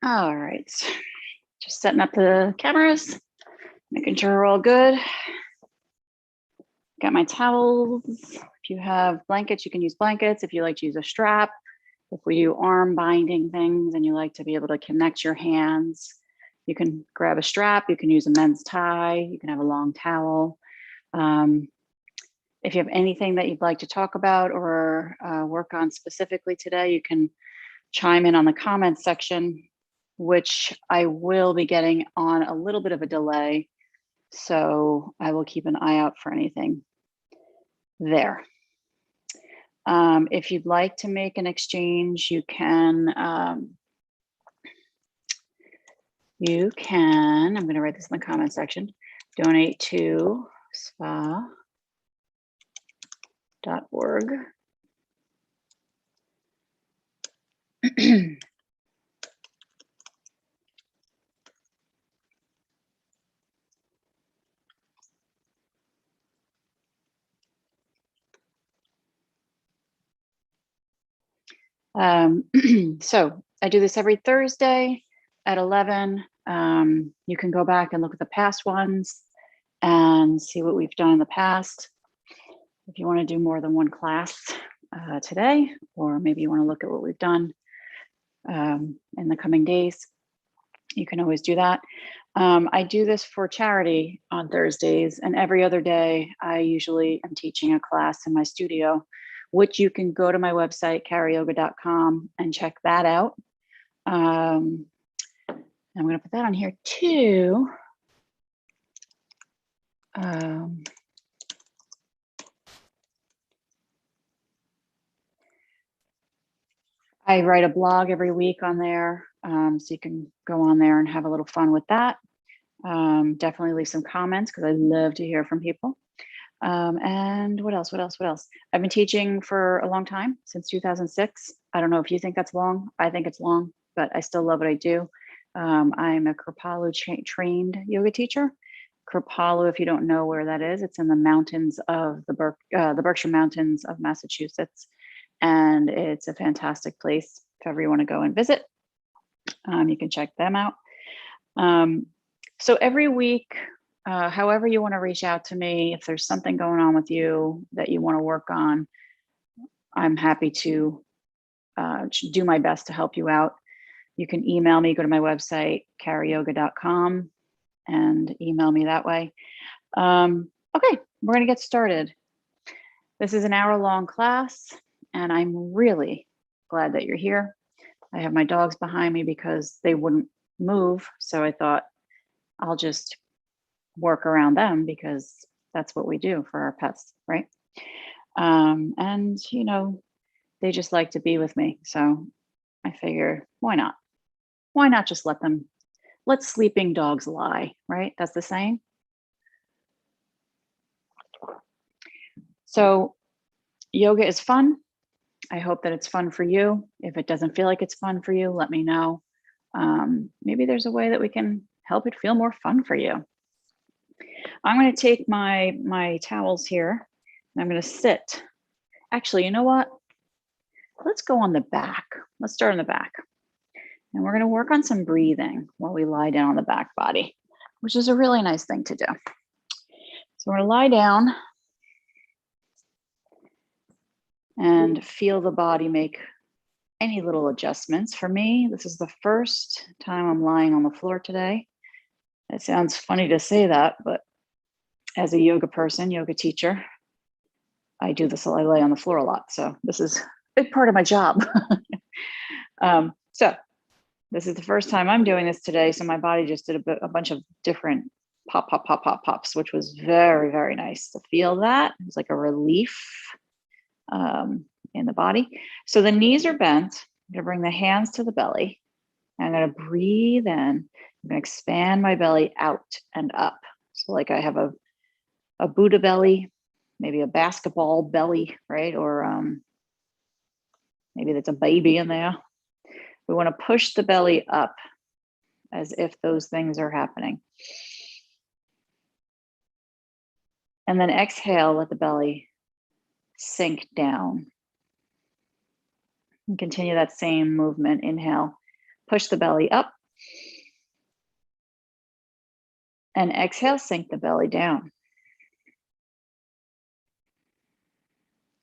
All right, just setting up the cameras, making sure we're all good. Got my towels. If you have blankets, you can use blankets. If you like to use a strap, if we do arm binding things and you like to be able to connect your hands, you can grab a strap, you can use a men's tie, you can have a long towel. If you have anything that you'd like to talk about or work on specifically today, you can chime in on the comments section, which I will be getting on a little bit of a delay. So I will keep an eye out for anything there. If you'd like to make an exchange, you can, I'm going to write this in the comment section, donate to spa.org. So I do this every Thursday at 11. You can go back and look at the past ones and see what we've done in the past. If you want to do more than one class today, or maybe you want to look at what we've done in the coming days, you can always do that. I do this for charity on Thursdays, and every other day I usually am teaching a class in my studio, which you can go to my website, karayoga.com, and check that out. I'm going to put that on here too. I write a blog every week on there, so you can go on there and have a little fun with that. Definitely leave some comments because I love to hear from people. And what else? I've been teaching for a long time, since 2006. I don't know if you think that's long. I think it's long, but I still love what I do. I'm a Kripalu trained yoga teacher. Kripalu, if you don't know where that is, it's in the mountains of the Berkshire Mountains of Massachusetts. And it's a fantastic place if ever you want to go and visit. You can check them out. So every week, however you want to reach out to me, if there's something going on with you that you want to work on, I'm happy to do my best to help you out. You can email me, go to my website, karayoga.com, and email me that way. Okay, we're going to get started. This is an hour-long class, and I'm really glad that you're here. I have my dogs behind me because they wouldn't move, so I thought I'll just work around them because that's what we do for our pets, right? And you know, they just like to be with me, so I figure, why not? Why not just let sleeping dogs lie, right? That's the saying. So yoga is fun. I hope that it's fun for you. If it doesn't feel like it's fun for you, let me know. Maybe there's a way that we can help it feel more fun for you. I'm going to take my towels here and I'm going to sit. Actually, you know what? Let's go on the back. Let's start on the back. And we're going to work on some breathing while we lie down on the back body, which is a really nice thing to do. So we're going to lie down and feel the body make any little adjustments. For me, this is the first time I'm lying on the floor today. It sounds funny to say that, but as a yoga person, yoga teacher, I do this, I lay on the floor a lot. So this is a big part of my job. So this is the first time I'm doing this today. So my body just did a bunch of different pops, which was very, very nice to feel that. It was like a relief in the body. So the knees are bent. I'm going to bring the hands to the belly. I'm going to breathe in. I'm going to expand my belly out and up. So like I have a Buddha belly, maybe a basketball belly, right? Or maybe that's a baby in there. We want to push the belly up as if those things are happening. And then exhale, let the belly sink down. And continue that same movement. Inhale, Push the belly up. And exhale, sink the belly down.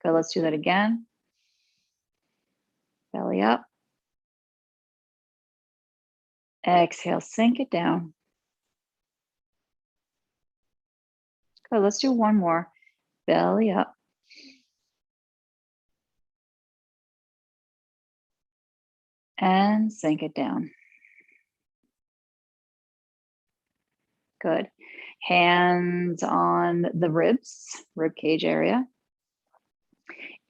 Good, let's do that again. Belly up. Exhale, sink it down. Good, let's do one more. Belly up. And sink it down. Good. Hands on the ribs, rib cage area.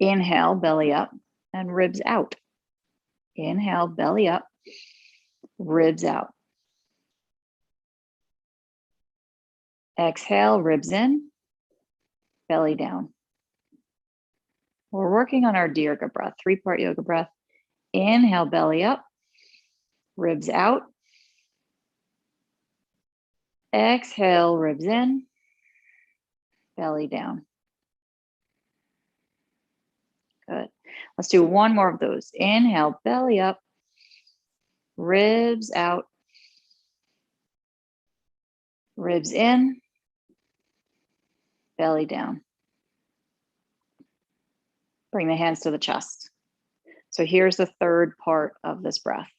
Inhale, belly up and ribs out. Inhale, belly up, ribs out. Exhale, ribs in, belly down. We're working on our Dirga breath, 3-part yoga breath. Inhale, belly up, ribs out. Exhale, ribs in, belly down. Good. Let's do one more of those. Inhale, belly up, ribs out, ribs in, belly down. Bring the hands to the chest. So here's the third part of this breath.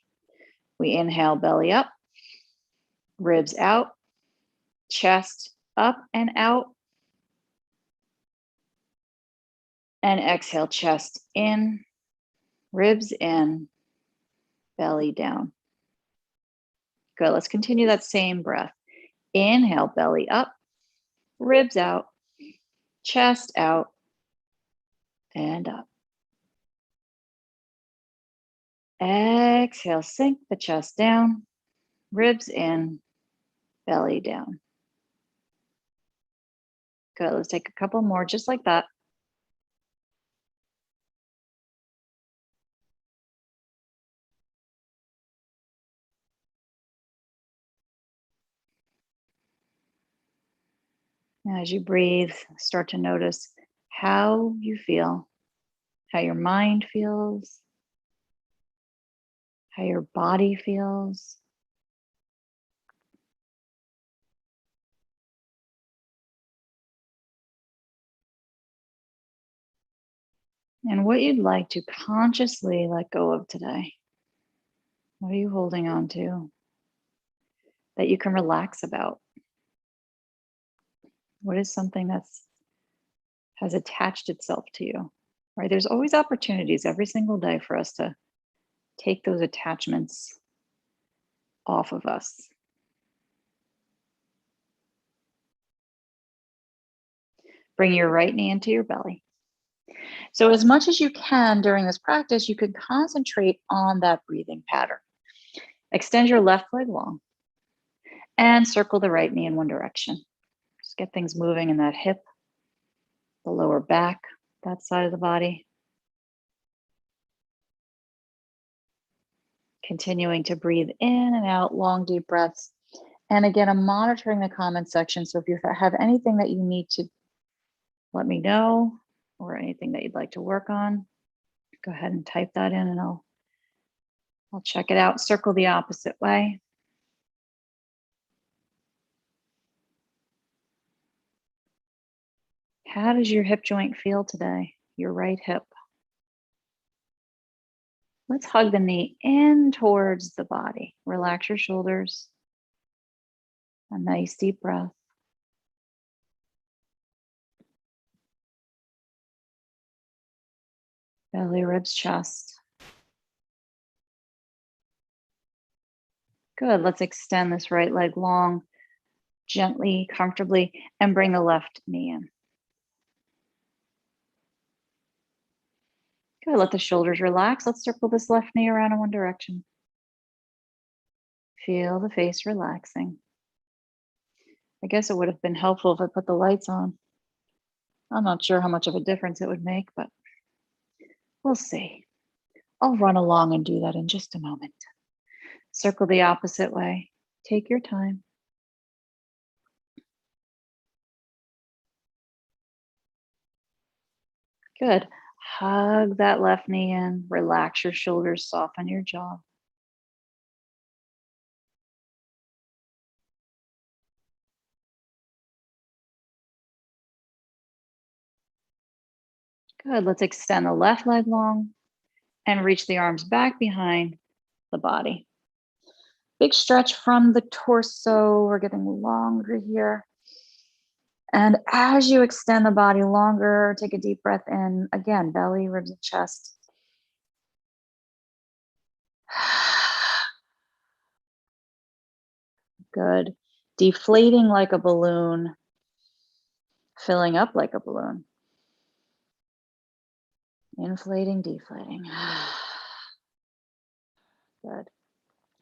We inhale, belly up, ribs out, chest up and out. And exhale, chest in, ribs in, belly down. Good, let's continue that same breath. Inhale, belly up, ribs out, chest out, and up. Exhale, sink the chest down, ribs in, belly down. Good, let's take a couple more just like that. Now, as you breathe, start to notice how you feel, how your mind feels, how your body feels. And what you'd like to consciously let go of today. What are you holding on to that you can relax about? What is something that's has attached itself to you? Right? There's always opportunities every single day for us to take those attachments off of us. Bring your right knee into your belly. So as much as you can during this practice, you can concentrate on that breathing pattern. Extend your left leg long and circle the right knee in one direction. Just get things moving in that hip, the lower back, that side of the body. Continuing to breathe in and out, long, deep breaths. And again, I'm monitoring the comment section. So if you have anything that you need to let me know or anything that you'd like to work on, go ahead and type that in and I'll check it out. Circle the opposite way. How does your hip joint feel today? Your right hip. Let's hug the knee in towards the body. Relax your shoulders. A nice deep breath. Belly, ribs, chest. Good. Let's extend this right leg long, gently, comfortably, and bring the left knee in. Good. Let the shoulders relax. Let's circle this left knee around in one direction. Feel the face relaxing. I guess it would have been helpful if I put the lights on. I'm not sure how much of a difference it would make, but we'll see. I'll run along and do that in just a moment. Circle the opposite way. Take your time. Good. Hug that left knee in. Relax your shoulders, soften your jaw. Good. Let's extend the left leg long and reach the arms back behind the body. Big stretch from the torso. We're getting longer here. And as you extend the body longer, take a deep breath in. Again, belly, ribs, and chest. Good. Deflating like a balloon, filling up like a balloon. Inflating, deflating. Good.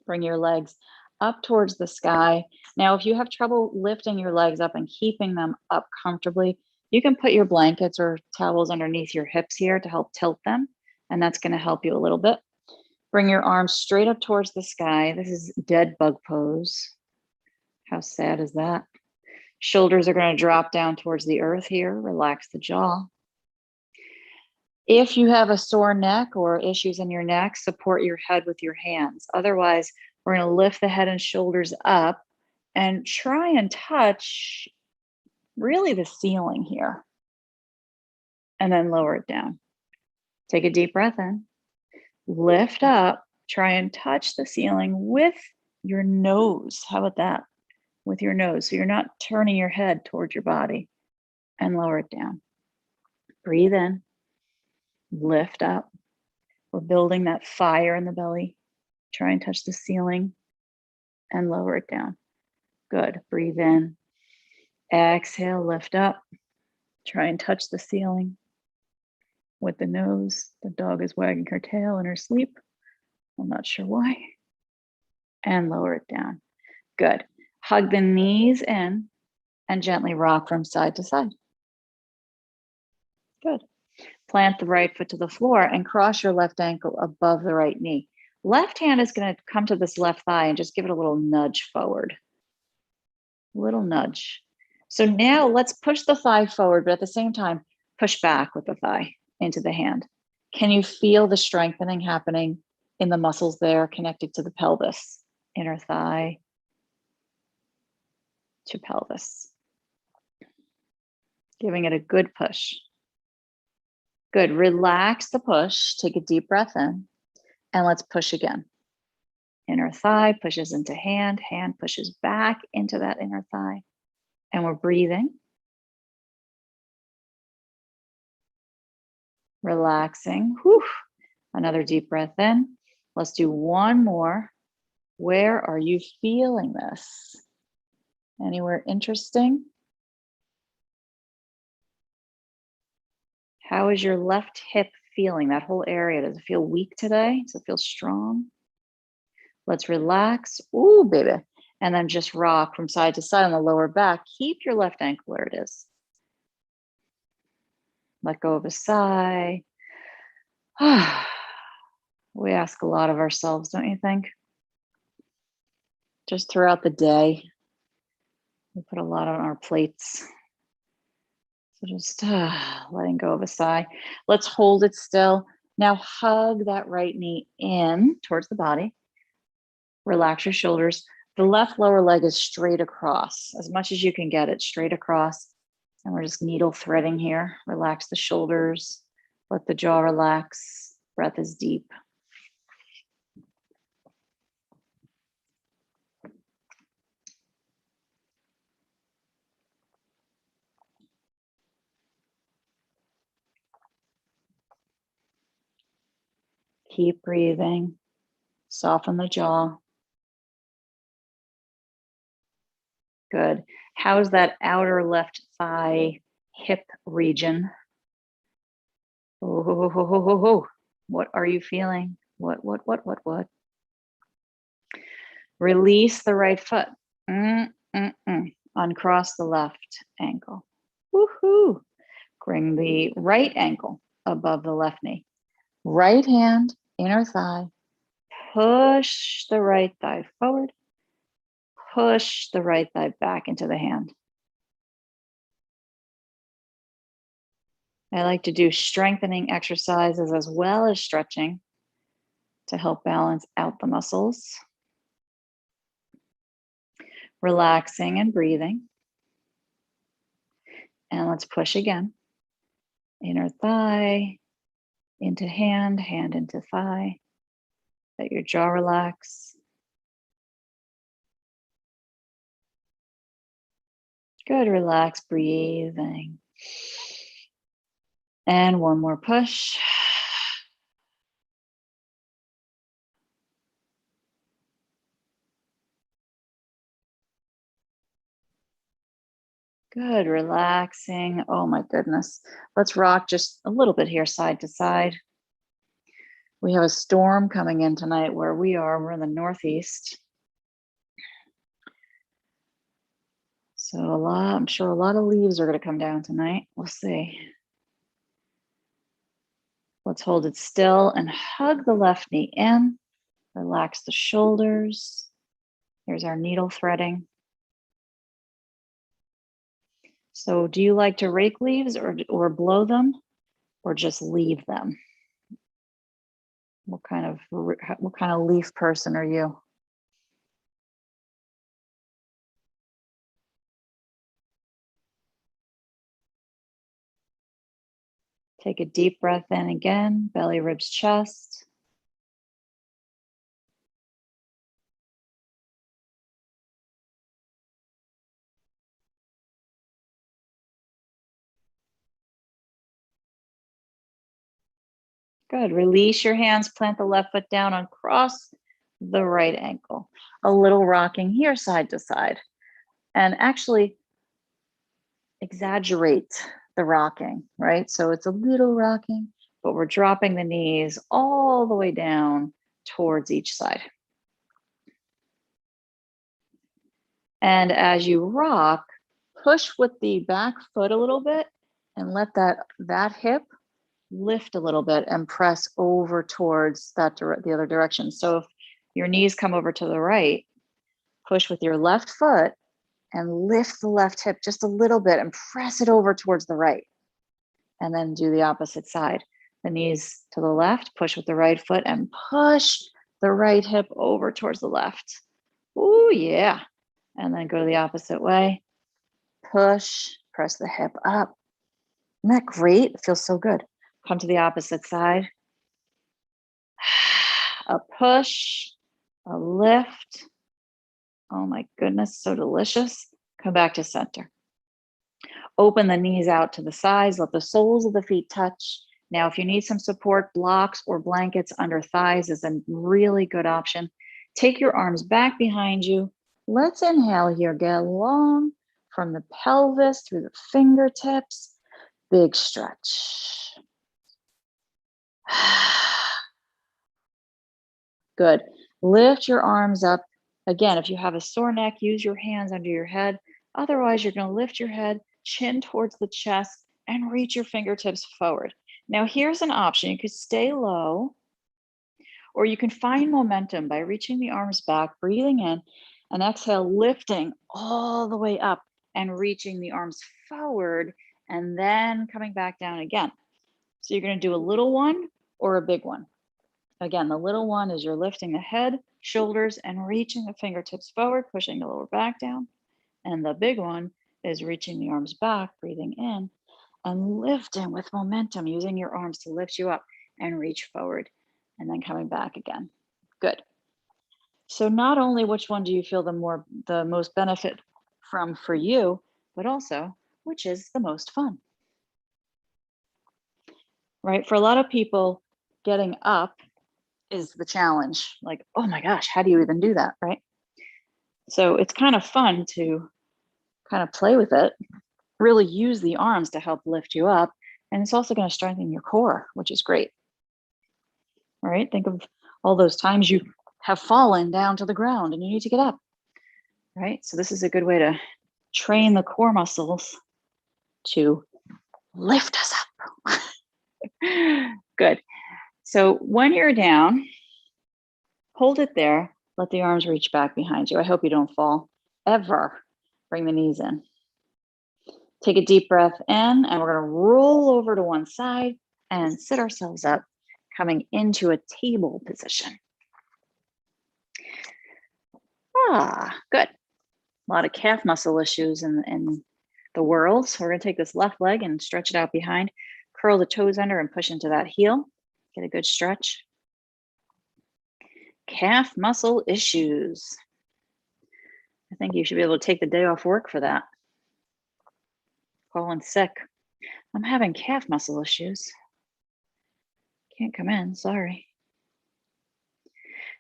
Bring your legs up towards the sky. Now, if you have trouble lifting your legs up and keeping them up comfortably, you can put your blankets or towels underneath your hips here to help tilt them, and that's going to help you a little bit. Bring your arms straight up towards the sky. This is dead bug pose. How sad is that? Shoulders are going to drop down towards the earth here. Relax the jaw. If you have a sore neck or issues in your neck, support your head with your hands. Otherwise, we're going to lift the head and shoulders up and try and touch really the ceiling here. And then lower it down. Take a deep breath in. Lift up. Try and touch the ceiling with your nose. How about that? With your nose. So you're not turning your head towards your body. And lower it down. Breathe in. Lift up. We're building that fire in the belly. Try and touch the ceiling and lower it down. Good. Breathe in. Exhale, lift up. Try and touch the ceiling with the nose. The dog is wagging her tail in her sleep. I'm not sure why. And lower it down. Good. Hug the knees in and gently rock from side to side. Good. Plant the right foot to the floor and cross your left ankle above the right knee. Left hand is going to come to this left thigh and just give it a little nudge forward. Little nudge. So now let's push the thigh forward, but at the same time, push back with the thigh into the hand. Can you feel the strengthening happening in the muscles there connected to the pelvis? Inner thigh to pelvis. Giving it a good push. Good. Relax the push. Take a deep breath in. And let's push again. Inner thigh pushes into hand. Hand pushes back into that inner thigh. And we're breathing. Relaxing. Whew. Another deep breath in. Let's do one more. Where are you feeling this? Anywhere interesting? How is your left hip feeling? That whole area, does it feel weak today? Does it feel strong? Let's relax. Ooh, baby. And then just rock from side to side on the lower back. Keep your left ankle where it is. Let go of a sigh. We ask a lot of ourselves, don't you think? Just throughout the day, we put a lot on our plates. So just letting go of a sigh. Let's hold it still. Now hug that right knee in towards the body. Relax your shoulders. The left lower leg is straight across, as much as you can get it straight across. And we're just needle threading here. Relax the shoulders. Let the jaw relax. Breath is deep. Keep breathing. Soften the jaw. Good. How's that outer left thigh hip region? Oh, what are you feeling? What? Release the right foot. Uncross the left ankle. Woohoo. Bring the right ankle above the left knee. Right hand, inner thigh. Push the right thigh forward. Push the right thigh back into the hand. I like to do strengthening exercises as well as stretching to help balance out the muscles. Relaxing and breathing. And let's push again. inner thigh into hand, hand into thigh. Let your jaw relax. Good, relax, breathing. And one more push. Good, relaxing. Oh my goodness. Let's rock just a little bit here, side to side. We have a storm coming in tonight where we are. We're in the Northeast. So I'm sure a lot of leaves are going to come down tonight. We'll see. Let's hold it still and hug the left knee in. Relax the shoulders. Here's our needle threading. So do you like to rake leaves or blow them or just leave them? What kind of leaf person are you? Take a deep breath in again, belly, ribs, chest. Good, release your hands, plant the left foot down, uncross the right ankle. A little rocking here, side to side. And actually exaggerate the rocking, right? So it's a little rocking, but we're dropping the knees all the way down towards each side. And as you rock, push with the back foot a little bit and let that hip lift a little bit and press over towards the other direction. So if your knees come over to the right, push with your left foot and lift the left hip just a little bit and press it over towards the right. And then do the opposite side. The knees to the left, push with the right foot and push the right hip over towards the left. Ooh, yeah. And then go to the opposite way. Push, press the hip up. Isn't that great? It feels so good. Come to the opposite side. A push, a lift. Oh my goodness, so delicious. Come back to center. Open the knees out to the sides. Let the soles of the feet touch. Now, if you need some support, blocks or blankets under thighs is a really good option. Take your arms back behind you. Let's inhale here. Get long from the pelvis through the fingertips. Big stretch. Good. Lift your arms up. Again, if you have a sore neck, use your hands under your head. Otherwise, you're going to lift your head, chin towards the chest, and reach your fingertips forward. Now, here's an option. You could stay low, or you can find momentum by reaching the arms back, breathing in, and exhale, lifting all the way up and reaching the arms forward, and then coming back down again. So you're going to do a little one or a big one. Again, the little one is you're lifting the head, shoulders, and reaching the fingertips forward, pushing the lower back down. And the big one is reaching the arms back, breathing in, and lifting with momentum, using your arms to lift you up and reach forward, and then coming back again. Good. So not only which one do you feel the most benefit from for you, but also which is the most fun. Right? For a lot of people, getting up is the challenge. Like, oh my gosh, how do you even do that, right? So it's kind of fun to kind of play with it, really use the arms to help lift you up. And it's also going to strengthen your core, which is great. All right, think of all those times you have fallen down to the ground and you need to get up, right? So this is a good way to train the core muscles to lift us up. Good. So when you're down, hold it there. Let the arms reach back behind you. I hope you don't fall ever. Bring the knees in. Take a deep breath in, and we're going to roll over to one side and sit ourselves up, coming into a table position. Good. A lot of calf muscle issues in the world. So we're going to take this left leg and stretch it out behind. Curl the toes under and push into that heel. Get a good stretch. Calf muscle issues. I think you should be able to take the day off work for that. Calling sick. I'm having calf muscle issues. Can't come in, sorry.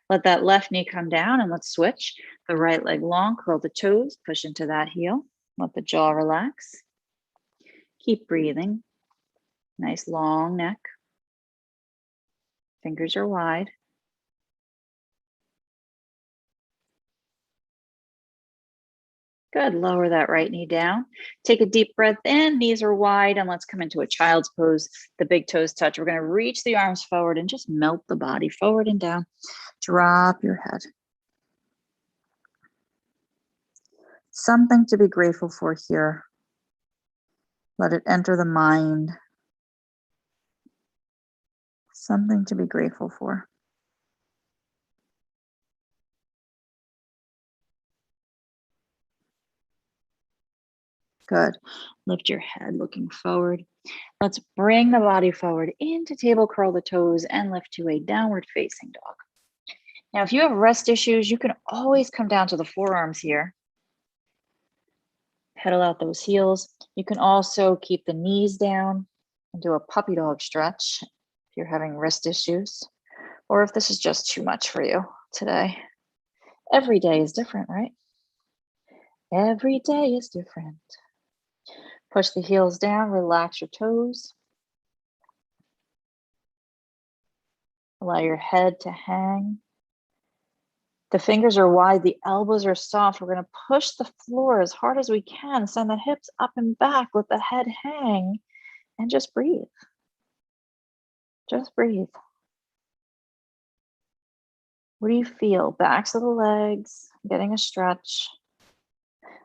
Let that left knee come down and let's switch. The right leg long, curl the toes, push into that heel. Let the jaw relax. Keep breathing. Nice long neck. Fingers are wide. Good, lower that right knee down. Take a deep breath in, knees are wide, and let's come into a child's pose. The big toes touch. We're gonna reach the arms forward and just melt the body forward and down. Drop your head. Something to be grateful for here. Let it enter the mind. Something to be grateful for. Good. Lift your head looking forward. Let's bring the body forward into table, curl the toes, and lift to a downward facing dog. Now, if you have rest issues, you can always come down to the forearms here. Pedal out those heels. You can also keep the knees down and do a puppy dog stretch if you're having wrist issues, or if this is just too much for you today. Every day is different, right? Every day is different. Push the heels down, relax your toes. Allow your head to hang. The fingers are wide, the elbows are soft. We're gonna push the floor as hard as we can. Send the hips up and back, let the head hang, and just breathe. Just breathe. What do you feel? Backs of the legs, getting a stretch.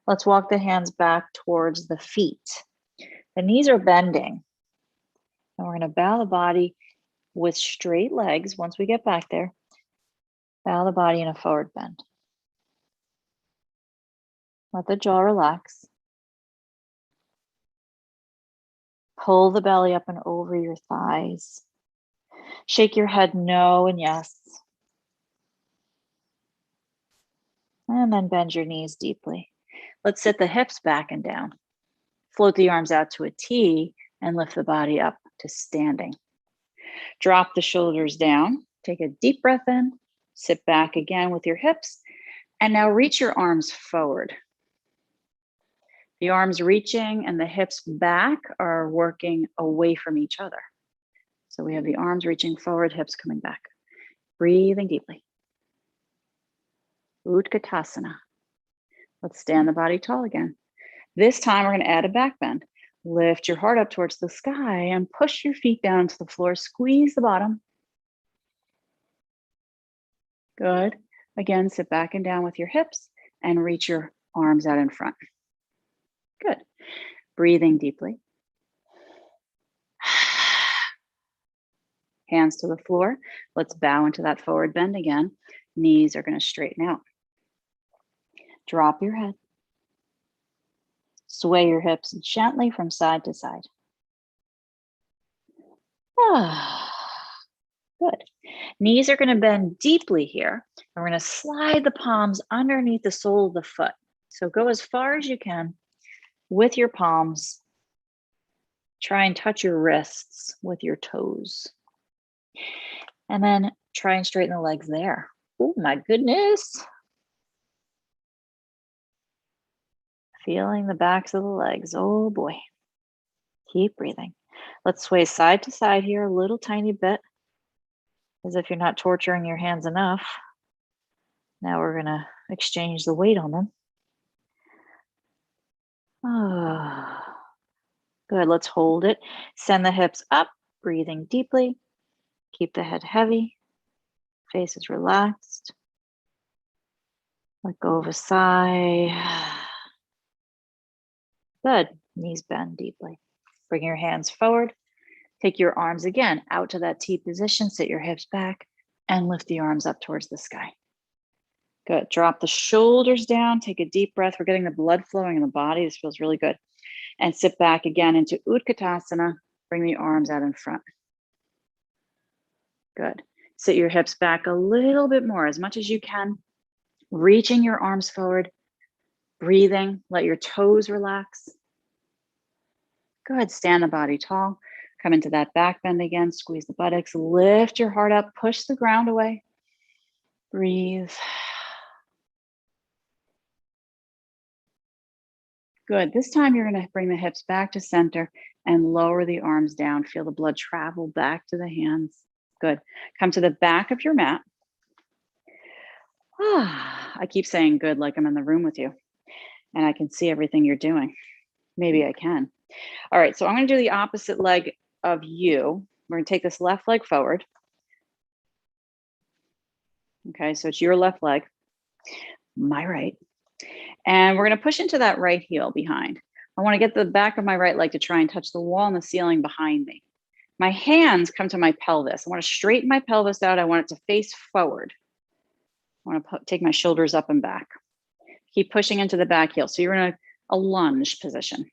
Let's walk the hands back towards the feet. The knees are bending. And we're gonna bow the body with straight legs. Once we get back there, bow the body in a forward bend. Let the jaw relax. Pull the belly up and over your thighs. Shake your head no and yes. And then bend your knees deeply. Let's sit the hips back and down. Float the arms out to a T and lift the body up to standing. Drop the shoulders down. Take a deep breath in. Sit back again with your hips. And now reach your arms forward. The arms reaching and the hips back are working away from each other. So we have the arms reaching forward, hips coming back. Breathing deeply. Utkatasana. Let's stand the body tall again. This time we're going to add a back bend. Lift your heart up towards the sky and push your feet down to the floor. Squeeze the bottom. Good. Again, sit back and down with your hips and reach your arms out in front. Good. Breathing deeply. Hands to the floor. Let's bow into that forward bend again. Knees are going to straighten out. Drop your head. Sway your hips gently from side to side. Good. Knees are going to bend deeply here. And we're going to slide the palms underneath the sole of the foot. So go as far as you can with your palms. Try and touch your wrists with your toes. And then try and straighten the legs there. Oh my goodness. Feeling the backs of the legs. Oh boy. Keep breathing. Let's sway side to side here a little tiny bit, as if you're not torturing your hands enough. Now we're going to exchange the weight on them. Good. Let's hold it. Send the hips up, breathing deeply. Keep the head heavy. Face is relaxed. Let go of a sigh. Good. Knees bend deeply. Bring your hands forward. Take your arms again out to that T position. Sit your hips back and lift the arms up towards the sky. Good. Drop the shoulders down. Take a deep breath. We're getting the blood flowing in the body. This feels really good. And sit back again into Utkatasana. Bring the arms out in front. Good. Sit your hips back a little bit more, as much as you can. Reaching your arms forward. Breathing. Let your toes relax. Good. Stand the body tall. Come into that back bend again. Squeeze the buttocks. Lift your heart up. Push the ground away. Breathe. Good. This time you're going to bring the hips back to center and lower the arms down. Feel the blood travel back to the hands. Good. Come to the back of your mat. I keep saying good like I'm in the room with you and I can see everything you're doing. Maybe I can. All right, so I'm going to do the opposite leg of you. We're going to take this left leg forward. Okay, so it's your left leg, my right. And we're going to push into that right heel behind. I want to get the back of my right leg to try and touch the wall and the ceiling behind me. My hands come to my pelvis. I want to straighten my pelvis out. I want it to face forward. I want to take my shoulders up and back. Keep pushing into the back heel. So you're in a lunge position.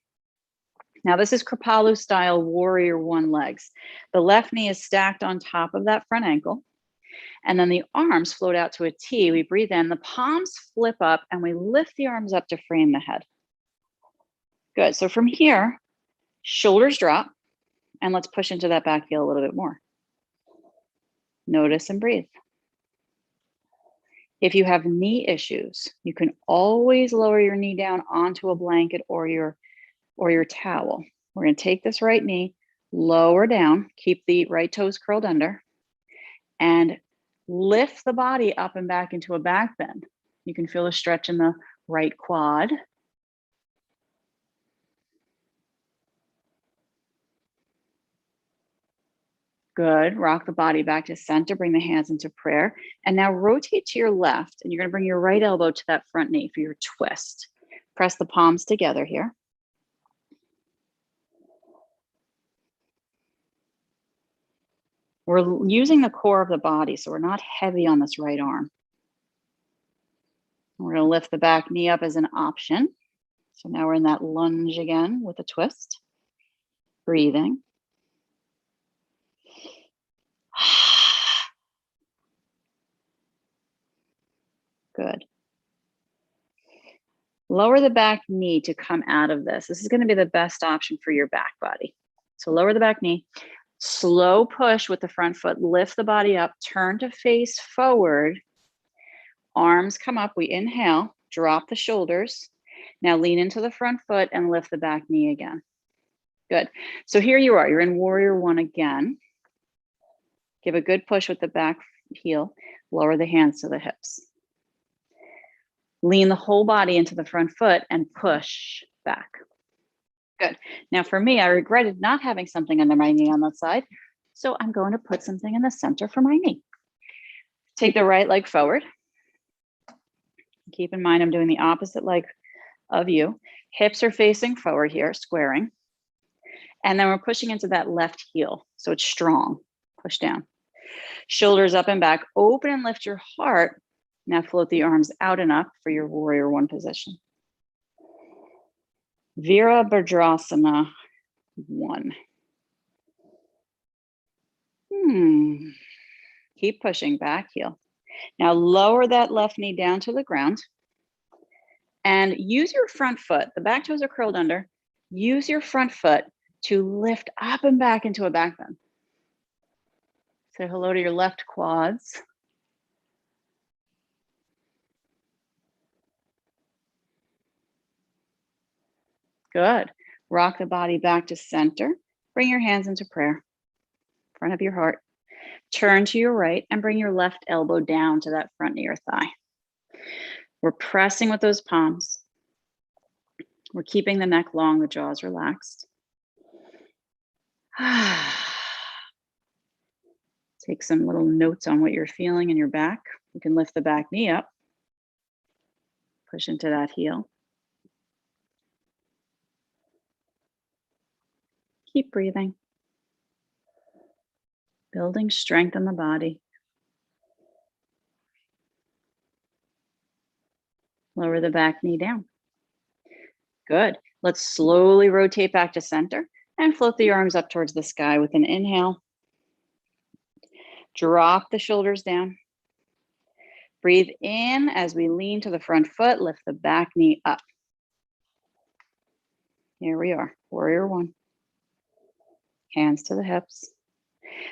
Now this is Kripalu style warrior one legs. The left knee is stacked on top of that front ankle. And then the arms float out to a T. We breathe in, the palms flip up and we lift the arms up to frame the head. Good, so from here, shoulders drop and let's push into that back heel a little bit more. Notice and breathe. If you have knee issues, you can always lower your knee down onto a blanket or your towel. We're gonna take this right knee, lower down, keep the right toes curled under, and lift the body up and back into a back bend. You can feel a stretch in the right quad. Good, rock the body back to center, bring the hands into prayer. And now rotate to your left and you're gonna bring your right elbow to that front knee for your twist. Press the palms together here. We're using the core of the body, so we're not heavy on this right arm. We're gonna lift the back knee up as an option. So now we're in that lunge again with a twist. Breathing. Good. Lower the back knee to come out of this. This is going to be the best option for your back body. So lower the back knee, slow push with the front foot, lift the body up, turn to face forward. Arms come up, we inhale, drop the shoulders. Now lean into the front foot and lift the back knee again. Good. So here you are, you're in warrior one again. Give a good push with the back heel, lower the hands to the hips. Lean the whole body into the front foot and push back. Good. Now for me, I regretted not having something under my knee on that side. So I'm going to put something in the center for my knee. Take the right leg forward. Keep in mind, I'm doing the opposite leg of you. Hips are facing forward here, squaring. And then we're pushing into that left heel. So it's strong, push down. Shoulders up and back, open and lift your heart. Now float the arms out and up for your warrior one position. Vrikshasana one. Keep pushing, back heel. Now lower that left knee down to the ground and use your front foot. The back toes are curled under. Use your front foot to lift up and back into a back bend. Say hello to your left quads. Good. Rock the body back to center. Bring your hands into prayer, front of your heart. Turn to your right and bring your left elbow down to that front knee or thigh. We're pressing with those palms. We're keeping the neck long, the jaws relaxed. Take some little notes on what you're feeling in your back. You can lift the back knee up. Push into that heel. Keep breathing. Building strength in the body. Lower the back knee down. Good. Let's slowly rotate back to center. And float the arms up towards the sky with an inhale. Drop the shoulders down. Breathe in as we lean to the front foot, lift the back knee up. Here we are, warrior one. Hands to the hips.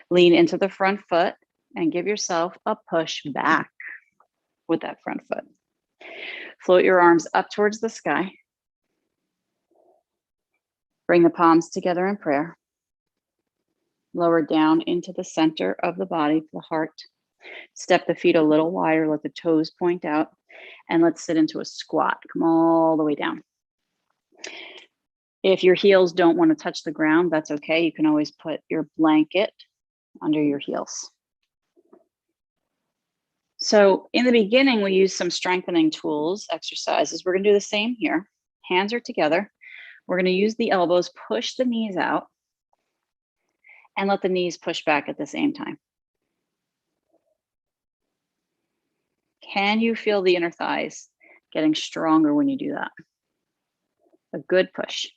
Lean into the front foot and give yourself a push back with that front foot. Float your arms up towards the sky. Bring the palms together in prayer. Lower down into the center of the body, the heart. Step the feet a little wider, let the toes point out, and let's sit into a squat. Come all the way down. If your heels don't want to touch the ground, that's okay. You can always put your blanket under your heels. So in the beginning, we use some strengthening tools, exercises. We're going to do the same here. Hands are together. We're going to use the elbows, push the knees out, and let the knees push back at the same time. Can you feel the inner thighs getting stronger when you do that? A good push.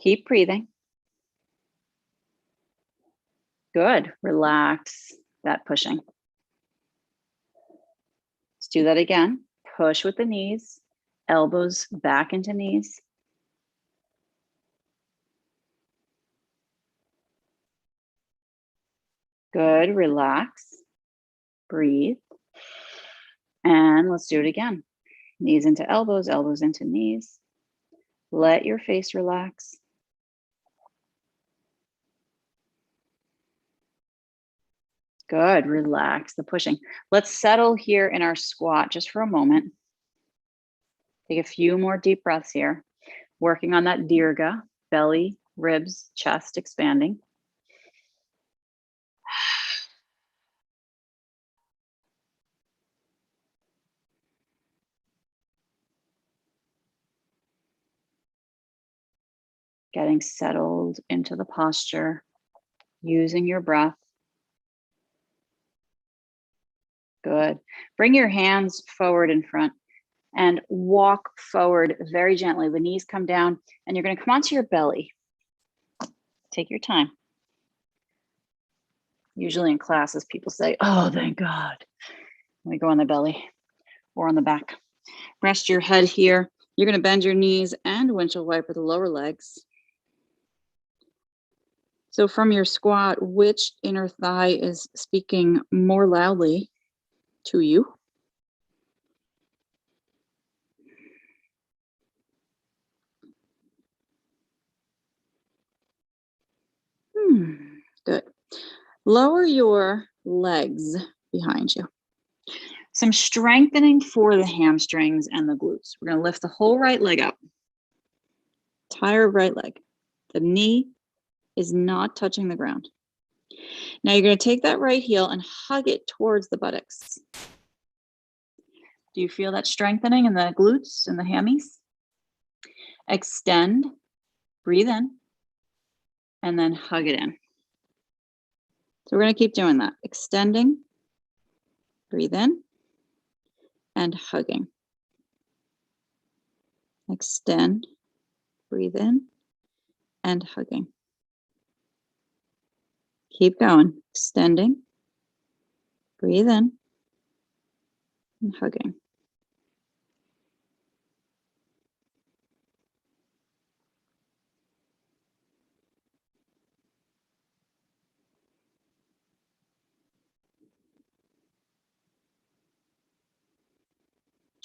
Keep breathing. Good. Relax that pushing. Let's do that again. Push with the knees, elbows back into knees. Good. Relax. Breathe. And let's do it again. Knees into elbows, elbows into knees. Let your face relax. Good, relax the pushing. Let's settle here in our squat just for a moment. Take a few more deep breaths here. Working on that dirga, belly, ribs, chest expanding. Getting settled into the posture, using your breath. Good. Bring your hands forward in front and walk forward very gently. The knees come down and you're going to come onto your belly. Take your time. Usually in classes, people say, oh, thank God. Let me go on the belly or on the back. Rest your head here. You're going to bend your knees and windshield wiper the lower legs. So from your squat, which inner thigh is speaking more loudly to you? Good. Lower your legs behind you. Some strengthening for the hamstrings and the glutes. We're going to lift the whole right leg up. Entire right leg. The knee is not touching the ground. Now you're going to take that right heel and hug it towards the buttocks. Do you feel that strengthening in the glutes and the hammies? Extend, breathe in, and then hug it in. So we're going to keep doing that. Extending, breathe in, and hugging. Extend, breathe in, and hugging. Keep going. Extending, breathe in, and hugging.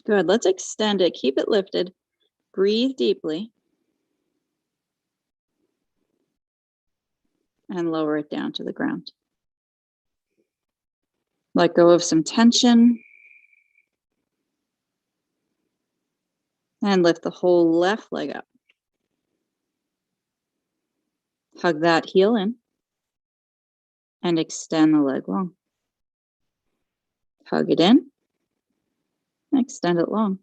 Good. Let's extend it. Keep it lifted. Breathe deeply. And lower it down to the ground. Let go of some tension. And lift the whole left leg up. Hug that heel in. And extend the leg long. Hug it in. And extend it long.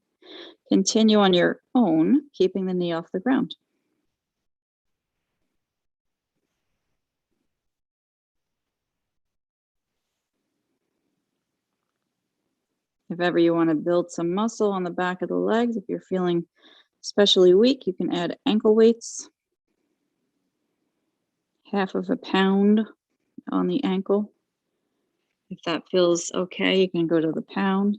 Continue on your own, keeping the knee off the ground. If ever you want to build some muscle on the back of the legs, if you're feeling especially weak, you can add ankle weights. half of a pound on the ankle. If that feels okay, you can go to the pound.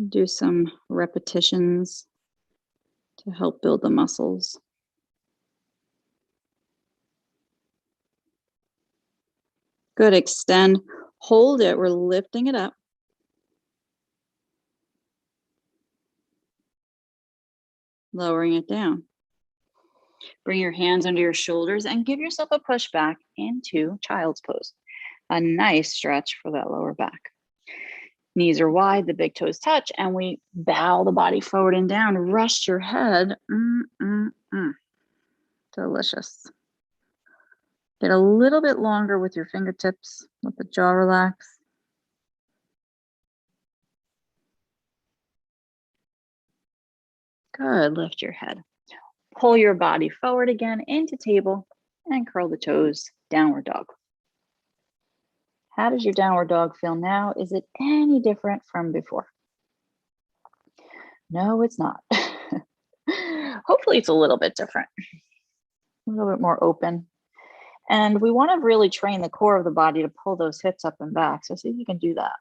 Do some repetitions to help build the muscles. Good, extend, hold it, we're lifting it up. Lowering it down. Bring your hands under your shoulders and give yourself a push back into child's pose. A nice stretch for that lower back. Knees are wide, the big toes touch, and we bow the body forward and down. Rest your head. Delicious. Get a little bit longer with your fingertips. Let the jaw relax. Good, lift your head. Pull your body forward again into table and curl the toes, downward dog. How does your downward dog feel now? Is it any different from before? No, it's not. Hopefully it's a little bit different, a little bit more open. And we want to really train the core of the body to pull those hips up and back. So see if you can do that.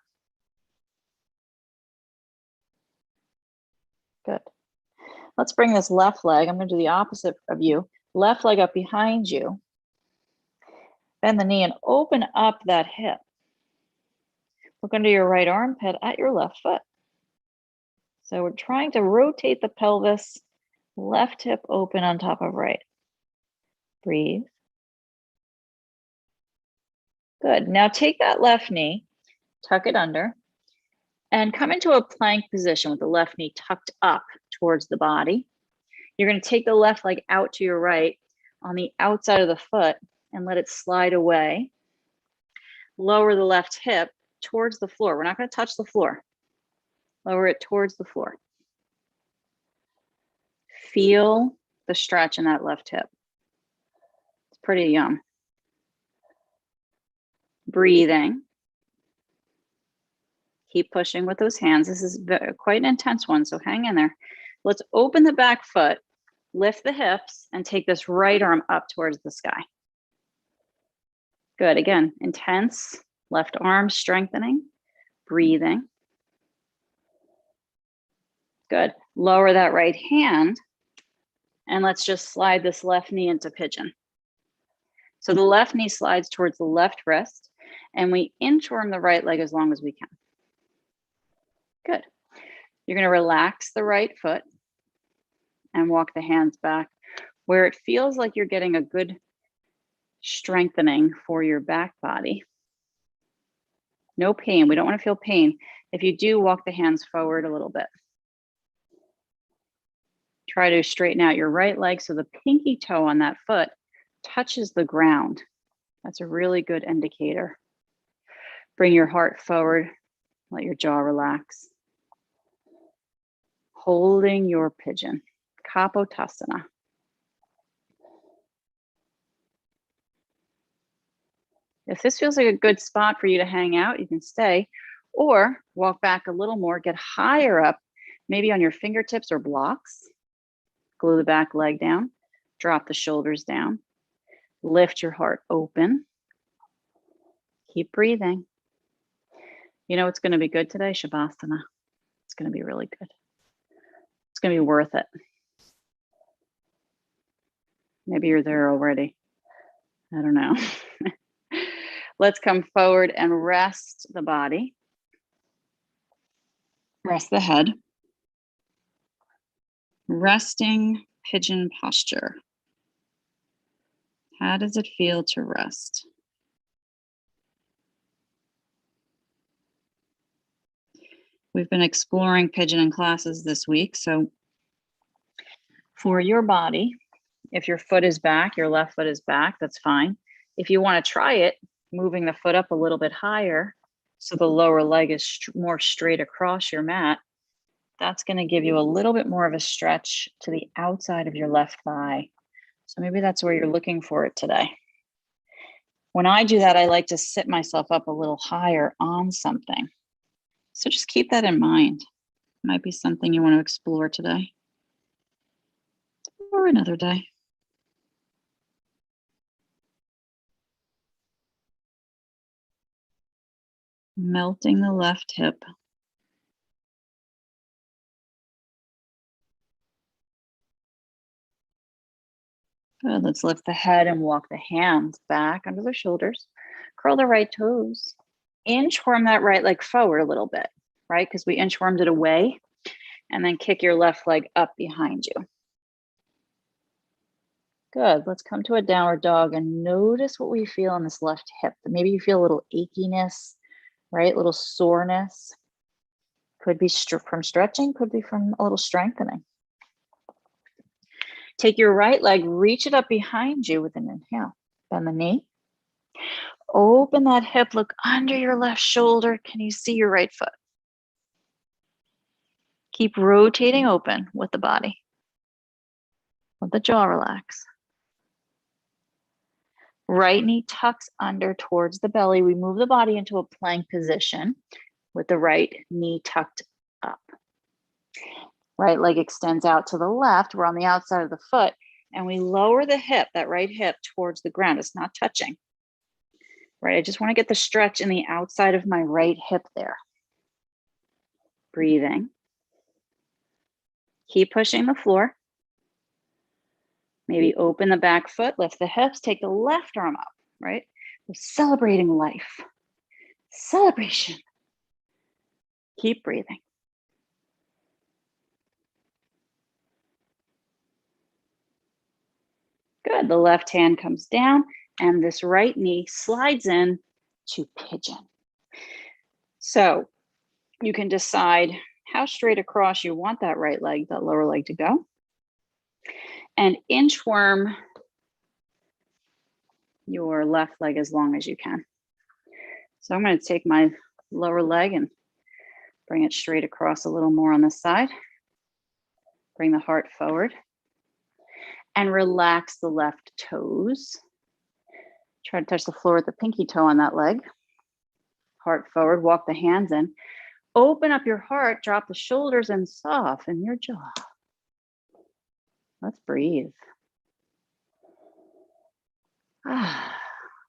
Good. Let's bring this left leg. I'm going to do the opposite of you. Left leg up behind you. Bend the knee and open up that hip. Look under your right armpit at your left foot. So we're trying to rotate the pelvis, left hip open on top of right. Breathe. Good. Now take that left knee, tuck it under, and come into a plank position with the left knee tucked up towards the body. You're going to take the left leg out to your right on the outside of the foot and let it slide away. Lower the left hip towards the floor. We're not going to touch the floor. Lower it towards the floor. Feel the stretch in that left hip. It's pretty yum. Breathing. Keep pushing with those hands. This is quite an intense one, so hang in there. Let's open the back foot, lift the hips, and take this right arm up towards the sky. Good. Again, intense. Left arm strengthening. Breathing. Good. Lower that right hand, and let's just slide this left knee into pigeon. So the left knee slides towards the left wrist, and we inchworm the right leg as long as we can. Good. You're going to relax the right foot and walk the hands back where it feels like you're getting a good strengthening for your back body. No pain. We don't want to feel pain. If you do, walk the hands forward a little bit. Try to straighten out your right leg so the pinky toe on that foot touches the ground. That's a really good indicator. Bring your heart forward. Let your jaw relax. Holding your pigeon, Kapotasana. If this feels like a good spot for you to hang out, you can stay or walk back a little more, get higher up, maybe on your fingertips or blocks. Glue the back leg down, drop the shoulders down, lift your heart open. Keep breathing. You know what's going to be good today? Shavasana. It's going to be really good. It's going to be worth it. Maybe you're there already. I don't know. Let's come forward and rest the body. Rest the head. Resting pigeon posture. How does it feel to rest? We've been exploring pigeon in classes this week. So for your body, if your foot is back, your left foot is back, that's fine. If you want to try it, moving the foot up a little bit higher so the lower leg is more straight across your mat, that's going to give you a little bit more of a stretch to the outside of your left thigh. So maybe that's where you're looking for it today. When I do that, I like to sit myself up a little higher on something. So just keep that in mind. Might be something you want to explore today. or another day. Melting the left hip. Good. Let's lift the head and walk the hands back under the shoulders. Curl the right toes. Inchworm that right leg forward a little bit, right? Because we inchwormed it away. And then kick your left leg up behind you. Good. Let's come to a downward dog and notice what we feel in this left hip. Maybe you feel a little achiness, right? A little soreness. Could be from stretching, could be from a little strengthening. Take your right leg, reach it up behind you with an inhale. Bend the knee. Open that hip, look under your left shoulder. Can you see your right foot? Keep rotating open with the body. Let the jaw relax. Right knee tucks under towards the belly. We move the body into a plank position with the right knee tucked up. Right leg extends out to the left. We're on the outside of the foot. And we lower the hip, that right hip, towards the ground. It's not touching. Right, I just want to get the stretch in the outside of my right hip there. Breathing. Keep pushing the floor. Maybe open the back foot, lift the hips, take the left arm up, right? We're celebrating life. Celebration. Keep breathing. Good. The left hand comes down and this right knee slides in to pigeon. So you can decide how straight across you want that right leg, that lower leg to go. And inchworm your left leg as long as you can. So I'm going to take my lower leg and bring it straight across a little more on this side. Bring the heart forward. And relax the left toes. Try to touch the floor with the pinky toe on that leg. Heart forward, walk the hands in. Open up your heart, drop the shoulders and soften your jaw. Let's breathe.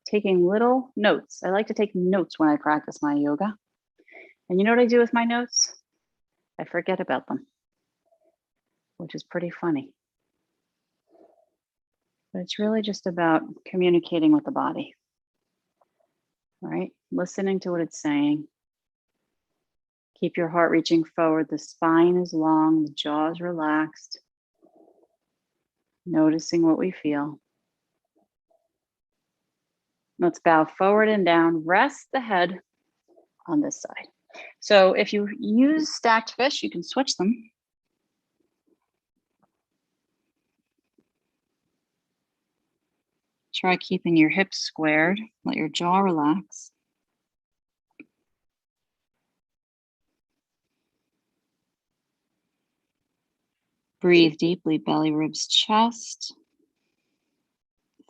Taking little notes. I like to take notes when I practice my yoga. And you know what I do with my notes? I forget about them, which is pretty funny. But it's really just about communicating with the body, right? Listening to what it's saying. Keep your heart reaching forward. The spine is long, the jaw is relaxed. Noticing what we feel. Let's bow forward and down. Rest the head on this side. So if you use stacked fish, you can switch them. Try keeping your hips squared. Let your jaw relax. Breathe deeply, belly, ribs, chest.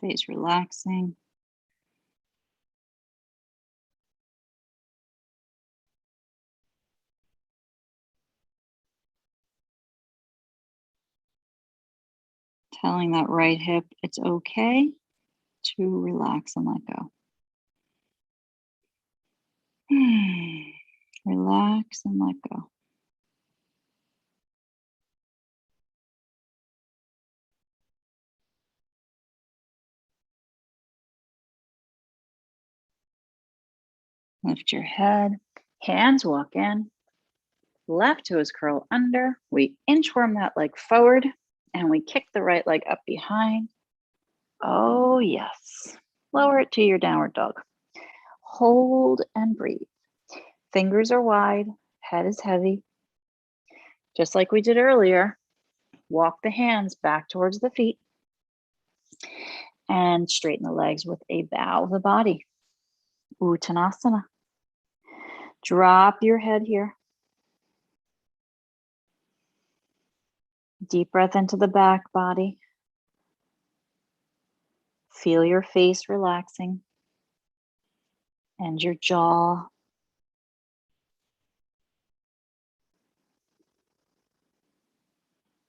Face relaxing. Telling that right hip it's okay to relax and let go. Relax and let go. Lift your head, hands walk in, left toes curl under. We inchworm that leg forward and we kick the right leg up behind. Oh yes. Lower it to your downward dog. Hold and breathe. Fingers are wide, head is heavy. Just like we did earlier, walk the hands back towards the feet and straighten the legs with a bow of the body. Uttanasana. Drop your head here. Deep breath into the back body. Feel your face relaxing and your jaw.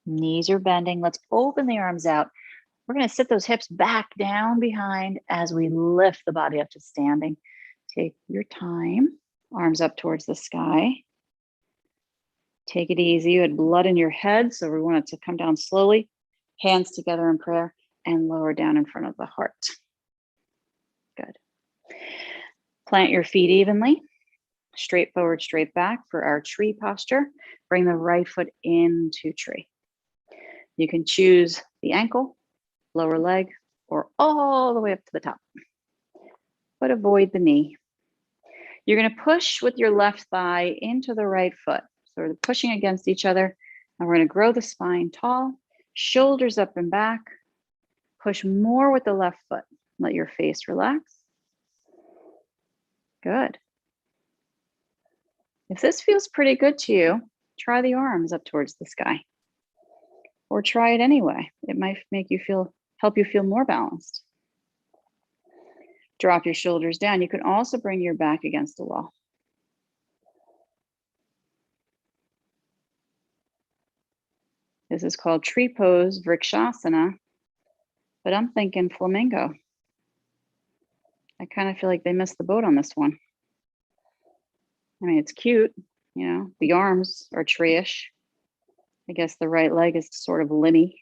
Knees are bending. Let's open the arms out. We're going to sit those hips back down behind as we lift the body up to standing. Take your time. Arms up towards the sky. Take it easy. You had blood in your head, so we want it to come down slowly. Hands together in prayer and lower down in front of the heart. Good. Plant your feet evenly. Straight forward, straight back for our tree posture. Bring the right foot into tree. You can choose the ankle, lower leg, or all the way up to the top, but avoid the knee. You're going to push with your left thigh into the right foot, sort of pushing against each other. And we're going to grow the spine tall, shoulders up and back. Push more with the left foot. Let your face relax. Good. If this feels pretty good to you, try the arms up towards the sky. Or try it anyway. It might make you help you feel more balanced. Drop your shoulders down. You can also bring your back against the wall. This is called tree pose, Vrikshasana, but I'm thinking flamingo. I kind of feel like they missed the boat on this one. I mean, it's cute, you know, the arms are tree-ish. I guess the right leg is sort of limmy.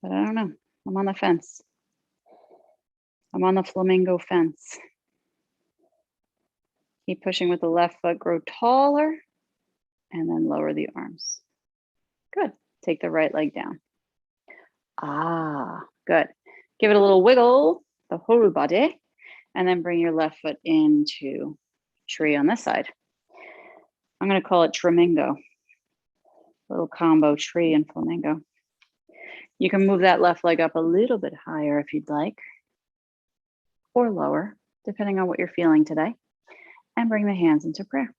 But I don't know. I'm on the fence. I'm on the flamingo fence. Keep pushing with the left foot, grow taller, and then lower the arms. Good. Take the right leg down. Ah, good. Give it a little wiggle, the whole body, and then bring your left foot into tree on this side. I'm going to call it Tremingo. Little combo, tree and flamingo. You can move that left leg up a little bit higher if you'd like, or lower, depending on what you're feeling today, and bring the hands into prayer.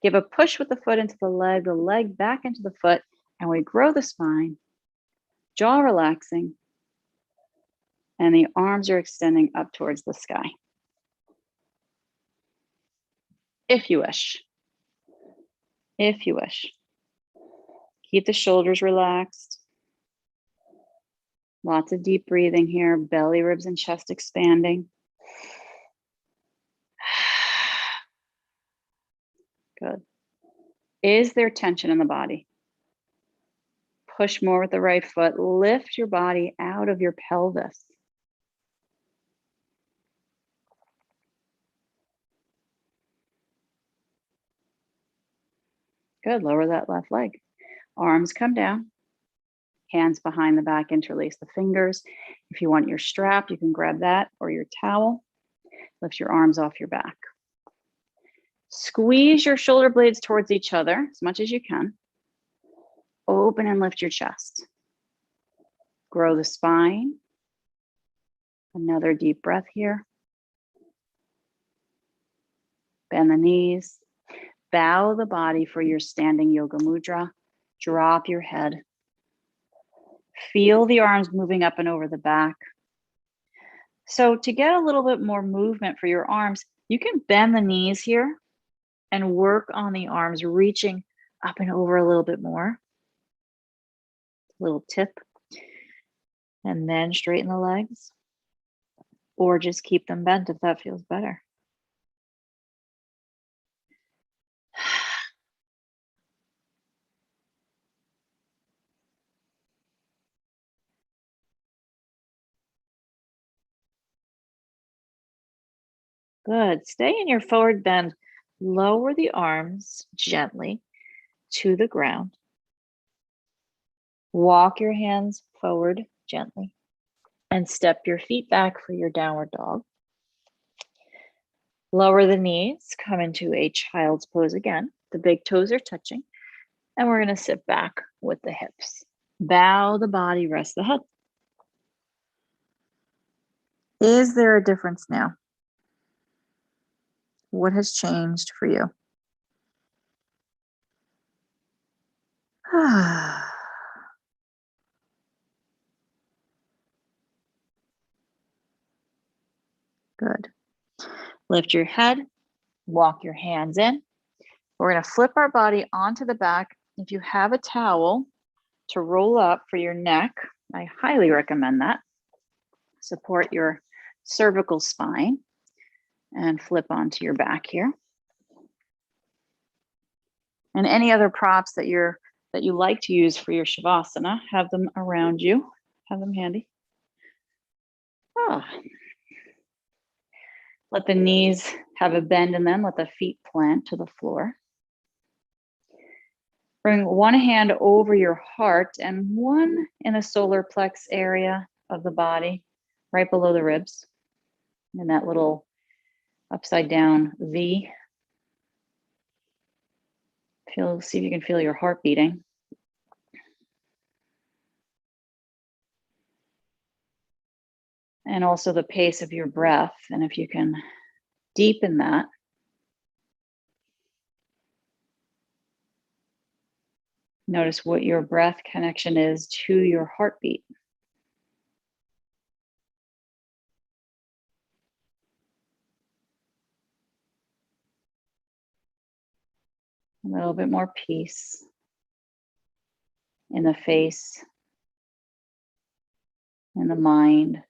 Give a push with the foot into the leg back into the foot, and we grow the spine, jaw relaxing, and the arms are extending up towards the sky. If you wish. If you wish. Keep the shoulders relaxed. Lots of deep breathing here, belly, ribs, and chest expanding. Good. Is there tension in the body? Push more with the right foot. Lift your body out of your pelvis. Good. Lower that left leg. Arms come down. Hands behind the back, interlace the fingers. If you want your strap, you can grab that or your towel. Lift your arms off your back. Squeeze your shoulder blades towards each other as much as you can. Open and lift your chest. Grow the spine. Another deep breath here. Bend the knees. Bow the body for your standing yoga mudra. Drop your head. Feel the arms moving up and over the back. So to get a little bit more movement for your arms, you can bend the knees here and work on the arms, reaching up and over a little bit more. Little tip. And then straighten the legs. Or just keep them bent if that feels better. Good. Stay in your forward bend. Lower the arms gently to the ground. Walk your hands forward gently and step your feet back for your downward dog. Lower the knees, come into a child's pose again. The big toes are touching, and we're going to sit back with the hips. Bow the body, rest the head. Is there a difference now? What has changed for you? Good. Lift your head, walk your hands in. We're going to flip our body onto the back, If you have a towel to roll up for your neck, I highly recommend that. Support your cervical spine and flip onto your back here. And any other props that you like to use for your Shavasana, have them around you, have them handy. Let the knees have a bend in them, let the feet plant to the floor. Bring one hand over your heart and one in the solar plex area of the body, right below the ribs, in that little upside down V. See if you can feel your heart beating. And also the pace of your breath. And if you can deepen that. Notice what your breath connection is to your heartbeat. A little bit more peace in the face, in the mind.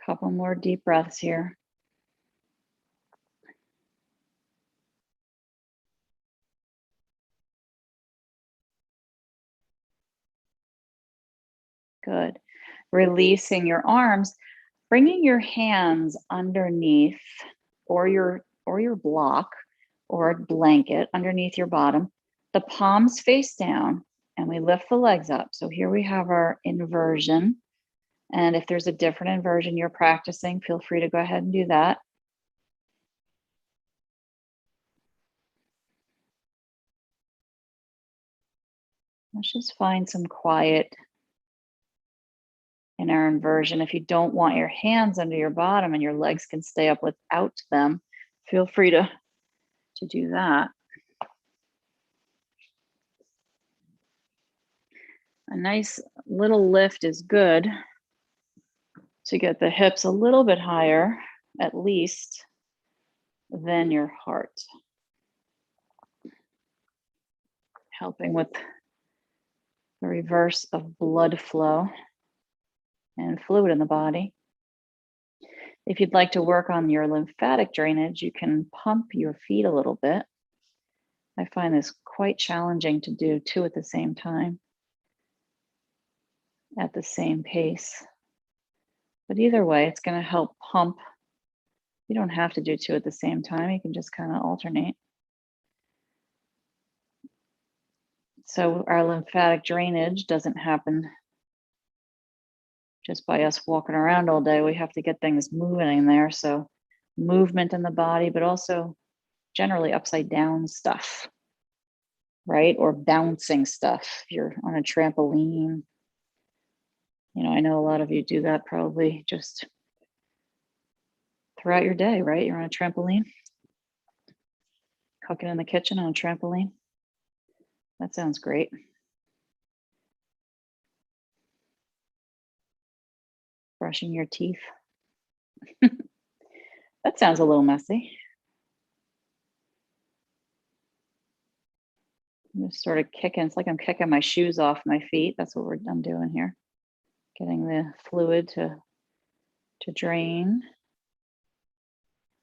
Couple more deep breaths here. Good. Releasing your arms, bringing your hands underneath or your block or blanket underneath your bottom. The palms face down and we lift the legs up. So here we have our inversion. And if there's a different inversion you're practicing, feel free to go ahead and do that. Let's just find some quiet in our inversion. If you don't want your hands under your bottom and your legs can stay up without them, feel free to do that. A nice little lift is good to get the hips a little bit higher, at least, than your heart. Helping with the reverse of blood flow and fluid in the body. If you'd like to work on your lymphatic drainage, you can pump your feet a little bit. I find this quite challenging to do two at the same time, at the same pace. But either way, it's going to help pump. You don't have to do two at the same time. You can just kind of alternate. So our lymphatic drainage doesn't happen just by us walking around all day. We have to get things moving in there. So movement in the body, but also generally upside down stuff, right? Or bouncing stuff. If you're on a trampoline, you know, I know a lot of you do that probably just throughout your day, right? You're on a trampoline, cooking in the kitchen on a trampoline. That sounds great. Brushing your teeth. That sounds a little messy. I'm just sort of kicking. It's like I'm kicking my shoes off my feet. That's what I'm doing here. Getting the fluid to drain.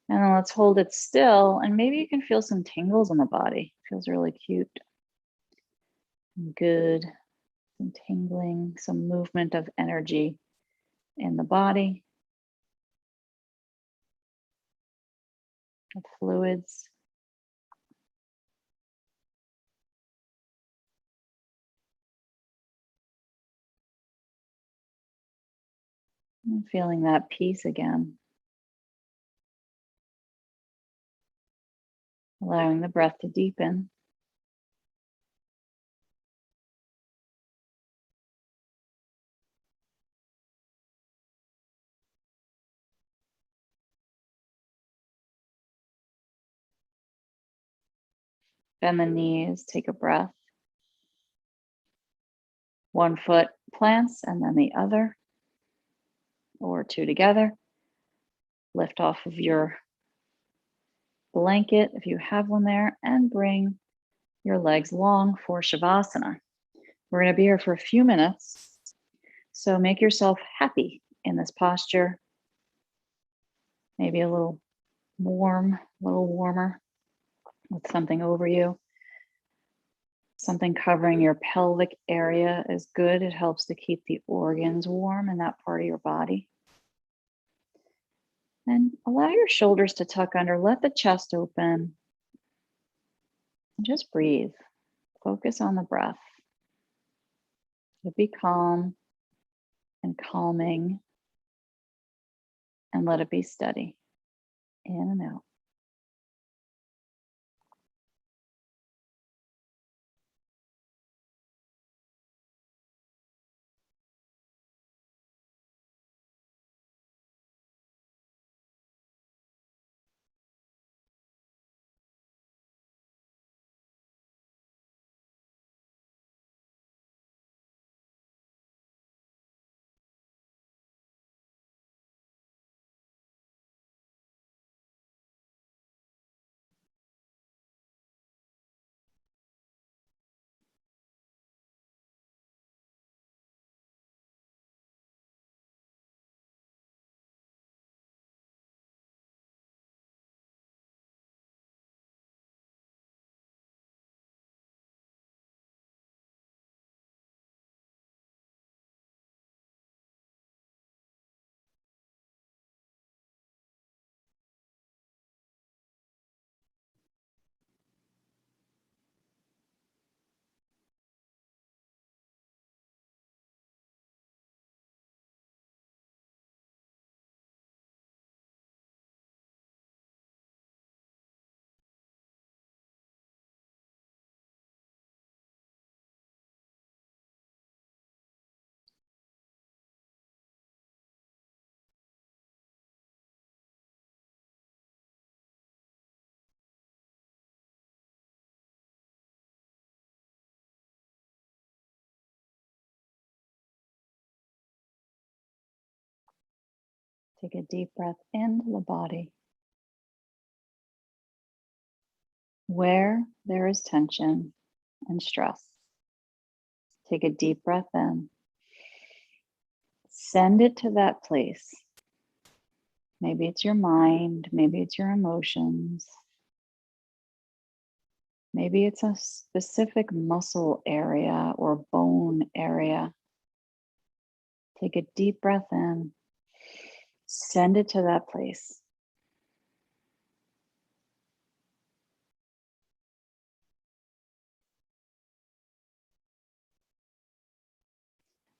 And then let's hold it still. And maybe you can feel some tingles in the body. Feels really cute. Good. Some tingling, some movement of energy in the body. Of fluids. And feeling that peace again. Allowing the breath to deepen. Bend the knees, take a breath. One foot plants and then the other, or two together. Lift off of your blanket if you have one there, and bring your legs long for Shavasana. We're going to be here for a few minutes, so make yourself happy in this posture. Maybe a little warm, a little warmer with something over you. Something covering your pelvic area is good. It helps to keep the organs warm in that part of your body. And allow your shoulders to tuck under. Let the chest open. And just breathe. Focus on the breath. Be calm and calming. And let it be steady. In and out. Take a deep breath into the body. Where there is tension and stress, take a deep breath in. Send it to that place. Maybe it's your mind, maybe it's your emotions. Maybe it's a specific muscle area or bone area. Take a deep breath in. Send it to that place.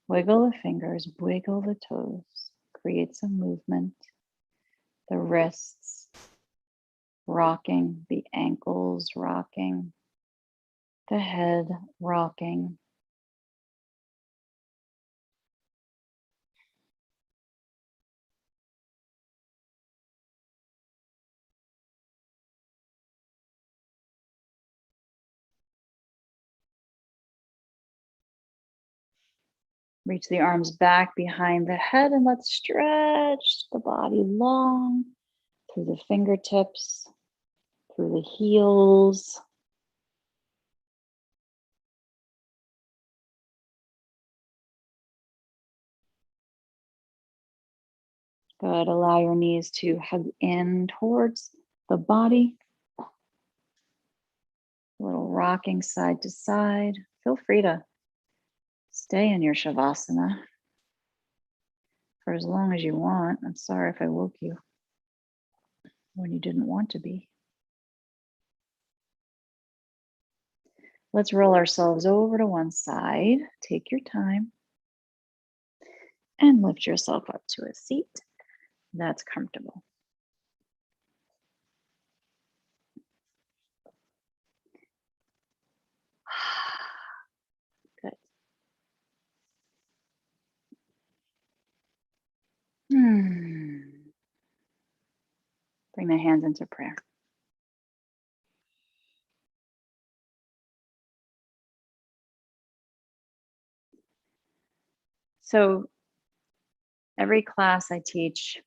Wiggle the fingers, wiggle the toes. Create some movement. The wrists rocking, the ankles rocking, the head rocking. Reach the arms back behind the head and let's stretch the body long through the fingertips, through the heels. Good. Allow your knees to hug in towards the body. A little rocking side to side. Feel free to stay in your Shavasana for as long as you want. I'm sorry if I woke you when you didn't want to be. Let's roll ourselves over to one side. Take your time and lift yourself up to a seat that's comfortable. Good. Bring the hands into prayer. So every class I teach,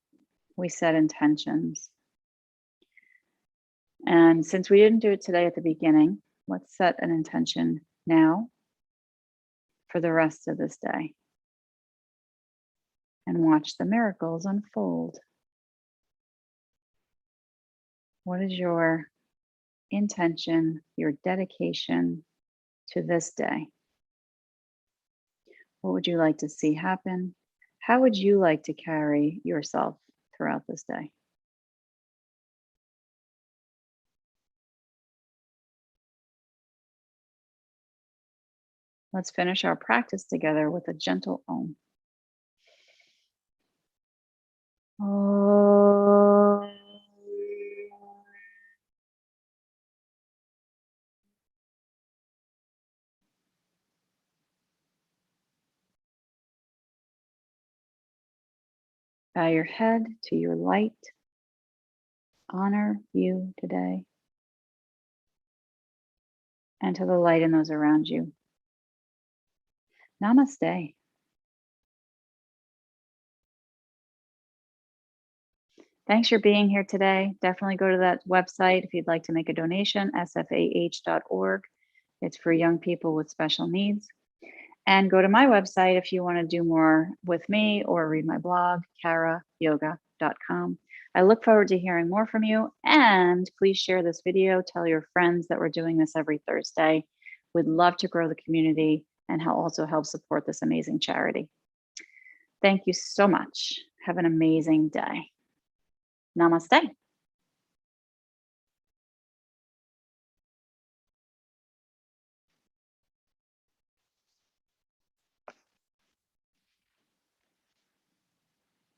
we set intentions. And since we didn't do it today at the beginning, let's set an intention now for the rest of this day and watch the miracles unfold. What is your intention, your dedication to this day? What would you like to see happen? How would you like to carry yourself throughout this day? Let's finish our practice together with a gentle Om. Om. Bow your head to your light. Honor you today and to the light in those around you. Namaste. Thanks for being here today. Definitely go to that website if you'd like to make a donation, sfah.org. It's for young people with special needs. And go to my website if you want to do more with me or read my blog, karayoga.com. I look forward to hearing more from you. And please share this video. Tell your friends that we're doing this every Thursday. We'd love to grow the community and also help support this amazing charity. Thank you so much. Have an amazing day. Namaste.